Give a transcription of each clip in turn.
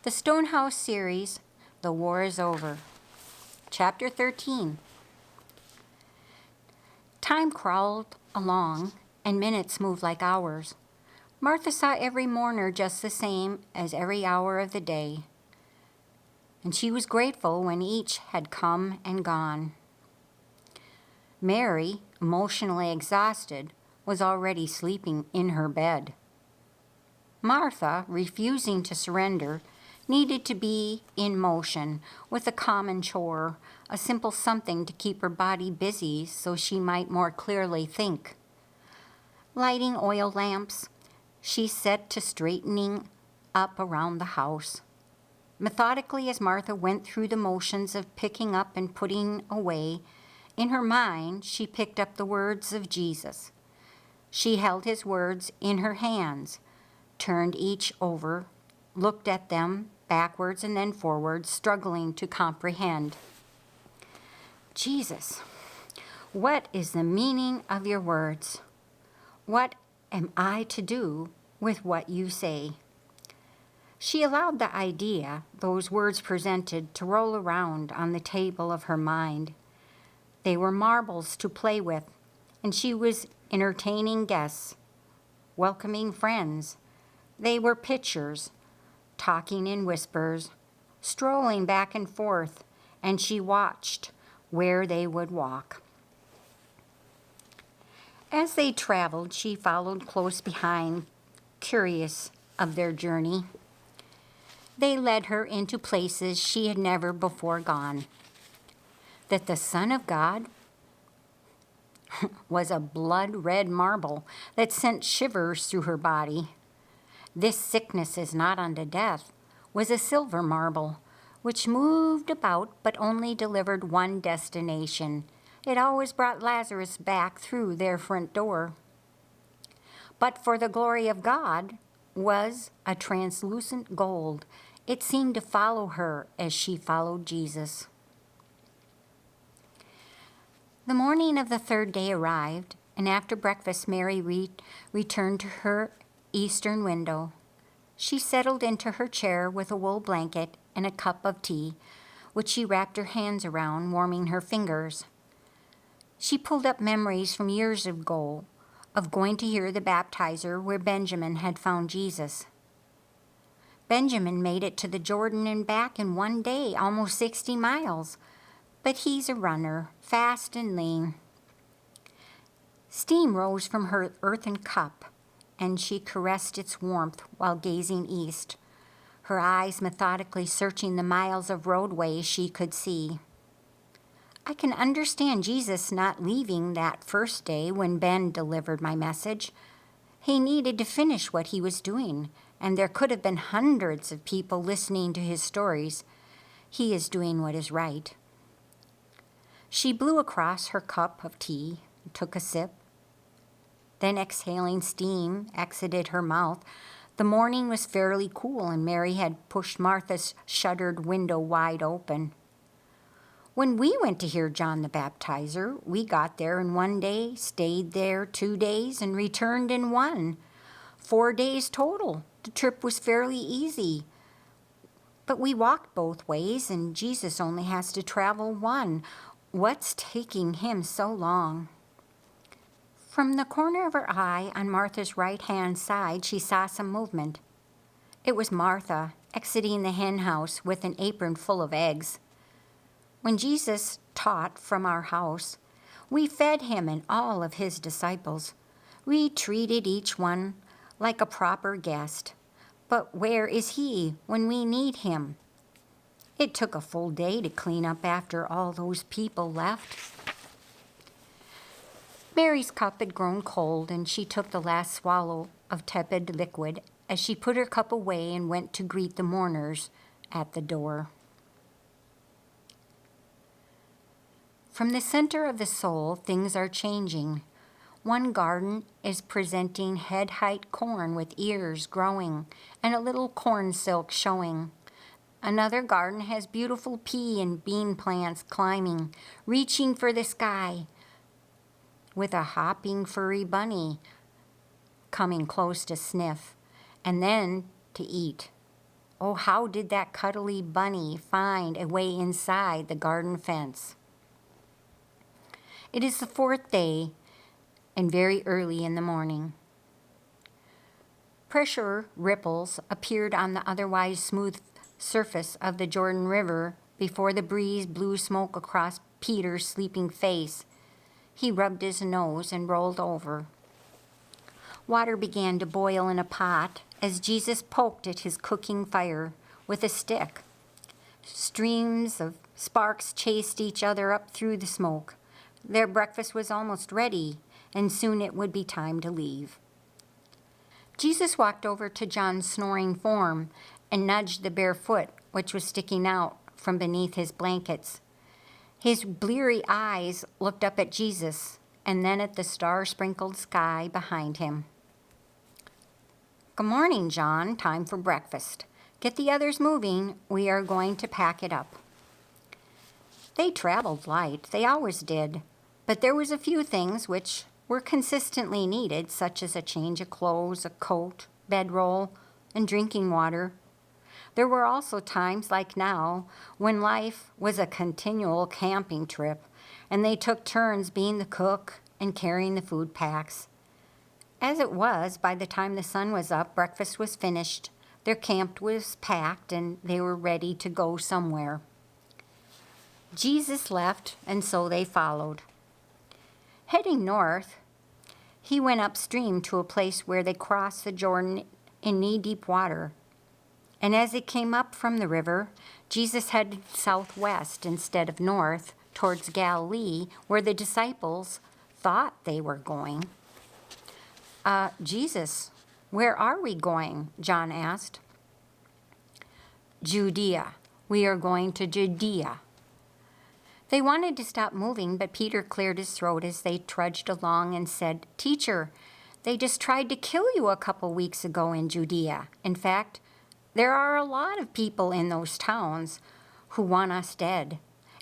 The Stonehouse Series, The War is Over. Chapter 13. Time crawled along, and minutes moved like hours. Martha saw every mourner just the same as every hour of the day, and she was grateful when each had come and gone. Mary, emotionally exhausted, was already sleeping in her bed. Martha, refusing to surrender, needed to be in motion with a common chore, a simple something to keep her body busy so she might more clearly think. Lighting oil lamps, she set to straightening up around the house. Methodically, as Martha went through the motions of picking up and putting away, in her mind she picked up the words of Jesus. She held his words in her hands, turned each over, looked at them backwards and then forwards, struggling to comprehend. Jesus, what is the meaning of your words? What am I to do with what you say? She allowed the idea those words presented to roll around on the table of her mind. They were marbles to play with, and she was entertaining guests, welcoming friends. They were pictures, talking in whispers, strolling back and forth, and she watched where they would walk. As they traveled, she followed close behind, curious of their journey. They led her into places she had never before gone. That the Son of God was a blood-red marble that sent shivers through her body. This sickness is not unto death was a silver marble, which moved about but only delivered one destination. It always brought Lazarus back through their front door. But for the glory of God was a translucent gold. It seemed to follow her as she followed Jesus. The morning of the third day arrived, and after breakfast Mary returned to her eastern window. She settled into her chair with a wool blanket and a cup of tea, which she wrapped her hands around, warming her fingers. She pulled up memories from years ago of going to hear the baptizer where Benjamin had found Jesus. Benjamin made it to the Jordan and back in one day, almost 60 miles, but he's a runner, fast and lean. Steam rose from her earthen cup, and she caressed its warmth while gazing east, her eyes methodically searching the miles of roadway she could see. I can understand Jesus not leaving that first day when Ben delivered my message. He needed to finish what he was doing, and there could have been hundreds of people listening to his stories. He is doing what is right. She blew across her cup of tea and took a sip. Then exhaling steam exited her mouth. The morning was fairly cool, and Mary had pushed Martha's shuttered window wide open. When we went to hear John the Baptizer, we got there in one day, stayed there 2 days, and returned in one. 4 days total. The trip was fairly easy. But we walked both ways, and Jesus only has to travel one. What's taking him so long? From the corner of her eye on Martha's right-hand side, she saw some movement. It was Martha exiting the hen house with an apron full of eggs. When Jesus taught from our house, we fed him and all of his disciples. We treated each one like a proper guest. But where is he when we need him? It took a full day to clean up after all those people left. Mary's cup had grown cold, and she took the last swallow of tepid liquid as she put her cup away and went to greet the mourners at the door. From the center of the soul, things are changing. One garden is presenting head-height corn with ears growing and a little corn silk showing. Another garden has beautiful pea and bean plants climbing, reaching for the sky, with a hopping furry bunny coming close to sniff and then to eat. Oh, how did that cuddly bunny find a way inside the garden fence? It is the fourth day and very early in the morning. Pressure ripples appeared on the otherwise smooth surface of the Jordan River before the breeze blew smoke across Peter's sleeping face. He rubbed his nose and rolled over. Water began to boil in a pot as Jesus poked at his cooking fire with a stick. Streams of sparks chased each other up through the smoke. Their breakfast was almost ready, and soon it would be time to leave. Jesus walked over to John's snoring form and nudged the bare foot, which was sticking out from beneath his blankets. His bleary eyes looked up at Jesus and then at the star-sprinkled sky behind him. Good morning, John. Time for breakfast. Get the others moving. We are going to pack it up. They traveled light. They always did. But there was a few things which were consistently needed, such as a change of clothes, a coat, bedroll, and drinking water. There were also times like now when life was a continual camping trip, and they took turns being the cook and carrying the food packs. As it was, by the time the sun was up, breakfast was finished, their camp was packed, and they were ready to go somewhere. Jesus left, and so they followed. Heading north, he went upstream to a place where they crossed the Jordan in knee-deep water. And as they came up from the river, Jesus headed southwest instead of north towards Galilee, where the disciples thought they were going. Jesus, where are we going? John asked. Judea. We are going to Judea. They wanted to stop moving, but Peter cleared his throat as they trudged along and said, Teacher, they just tried to kill you a couple weeks ago in Judea. In fact, there are a lot of people in those towns who want us dead.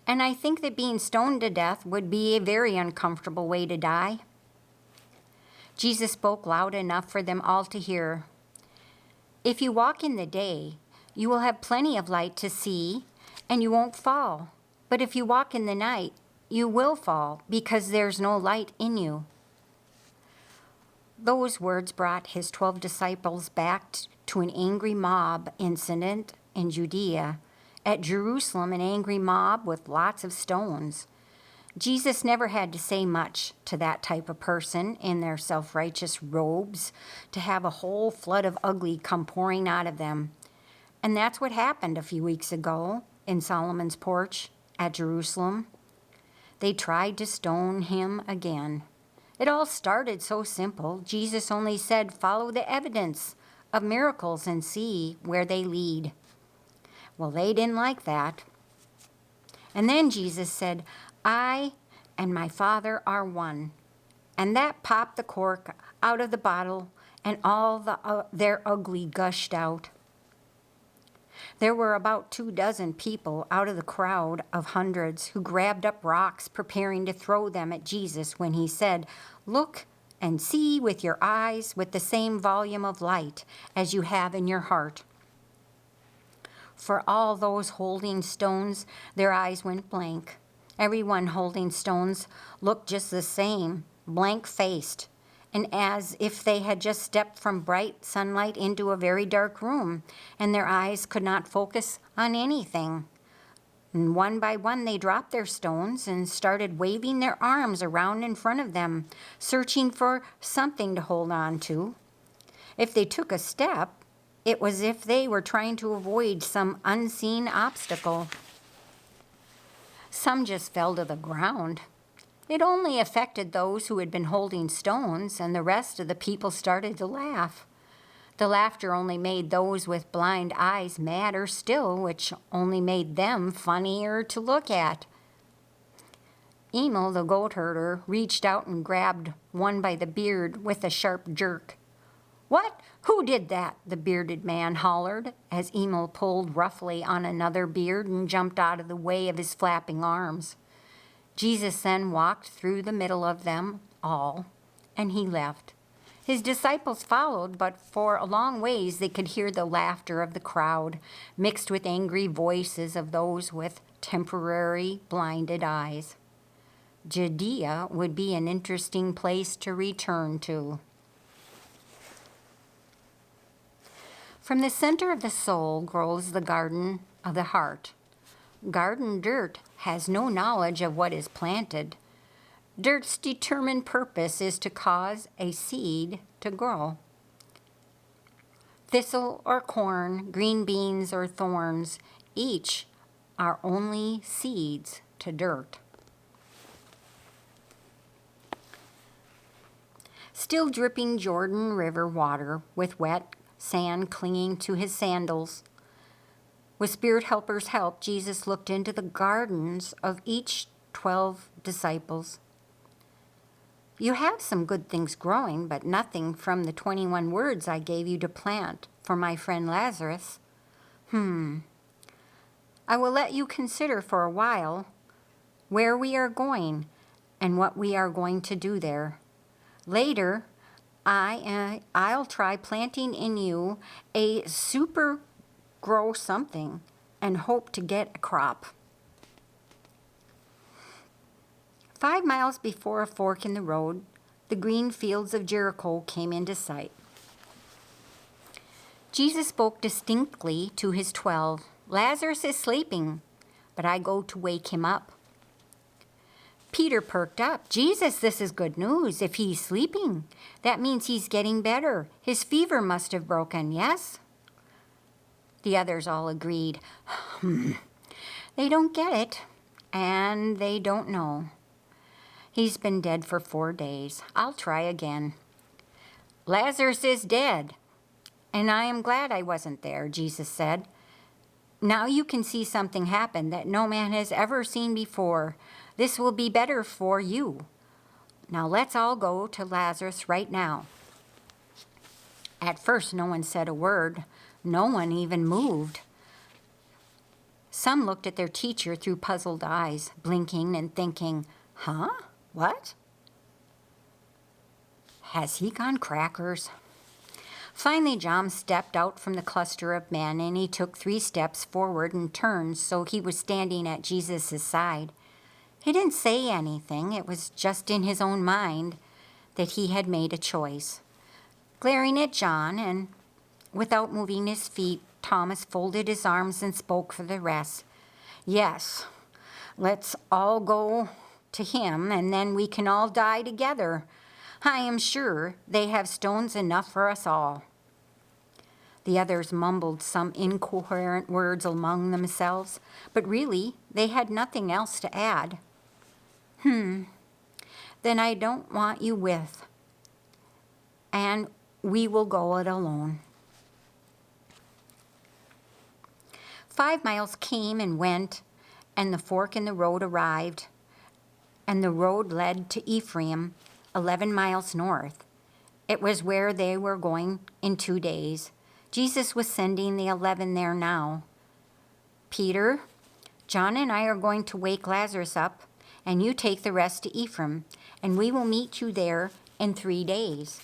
And I think that being stoned to death would be a very uncomfortable way to die. Jesus spoke loud enough for them all to hear. If you walk in the day, you will have plenty of light to see, and you won't fall. But if you walk in the night, you will fall, because there's no light in you. Those words brought his 12 disciples back to an angry mob incident in Judea. At Jerusalem, an angry mob with lots of stones. Jesus never had to say much to that type of person in their self-righteous robes to have a whole flood of ugly come pouring out of them. And that's what happened a few weeks ago in Solomon's porch at Jerusalem. They tried to stone him again. It all started so simple. Jesus only said, follow the evidence of miracles and see where they lead. Well, they didn't like that. And then Jesus said, I and my Father are one. And that popped the cork out of the bottle, and all their ugly gushed out. There were about 24 people out of the crowd of hundreds who grabbed up rocks, preparing to throw them at Jesus when he said, Look and see with your eyes with the same volume of light as you have in your heart. For all those holding stones, their eyes went blank. Everyone holding stones looked just the same, blank-faced, and as if they had just stepped from bright sunlight into a very dark room, and their eyes could not focus on anything. And one by one they dropped their stones and started waving their arms around in front of them, searching for something to hold on to. If they took a step, it was as if they were trying to avoid some unseen obstacle. Some just fell to the ground. It only affected those who had been holding stones, and the rest of the people started to laugh. The laughter only made those with blind eyes madder still, which only made them funnier to look at. Emil, the goat herder, reached out and grabbed one by the beard with a sharp jerk. What? Who did that? The bearded man hollered as Emil pulled roughly on another beard and jumped out of the way of his flapping arms. Jesus then walked through the middle of them all, and he left. His disciples followed, but for a long ways they could hear the laughter of the crowd, mixed with angry voices of those with temporary blinded eyes. Judea would be an interesting place to return to. From the center of the soul grows the garden of the heart. Garden dirt has no knowledge of what is planted. Dirt's determined purpose is to cause a seed to grow. Thistle or corn, green beans or thorns, each are only seeds to dirt. Still dripping Jordan River water with wet sand clinging to his sandals. With Spirit Helper's help, Jesus looked into the gardens of each 12 disciples. You have some good things growing, but nothing from the 21 words I gave you to plant for my friend Lazarus. I will let you consider for a while where we are going and what we are going to do there. Later, I'll try planting in you a super grow something and hope to get a crop. 5 miles before a fork in the road, the green fields of Jericho came into sight. Jesus spoke distinctly to his 12. Lazarus is sleeping, but I go to wake him up. Peter perked up. Jesus, this is good news. If he's sleeping, that means he's getting better. His fever must have broken, yes? The others all agreed. They don't get it, and they don't know. He's been dead for 4 days. I'll try again. Lazarus is dead, and I am glad I wasn't there, Jesus said. Now you can see something happen that no man has ever seen before. This will be better for you. Now let's all go to Lazarus right now. At first, no one said a word. No one even moved. Some looked at their teacher through puzzled eyes, blinking and thinking, huh? What? Has he gone crackers? Finally, John stepped out from the cluster of men, and he took 3 steps forward and turned so he was standing at Jesus' side. He didn't say anything. It was just in his own mind that he had made a choice. Glaring at John, and without moving his feet, Thomas folded his arms and spoke for the rest. Yes, let's all go to him, and then we can all die together. I am sure they have stones enough for us all. The others mumbled some incoherent words among themselves, but really they had nothing else to add. Then I don't want you with, and we will go it alone. 5 miles came and went, and the fork in the road arrived, and the road led to Ephraim, 11 miles north. It was where they were going in 2 days. Jesus was sending the 11 there now. Peter, John and I are going to wake Lazarus up, and you take the rest to Ephraim, and we will meet you there in 3 days.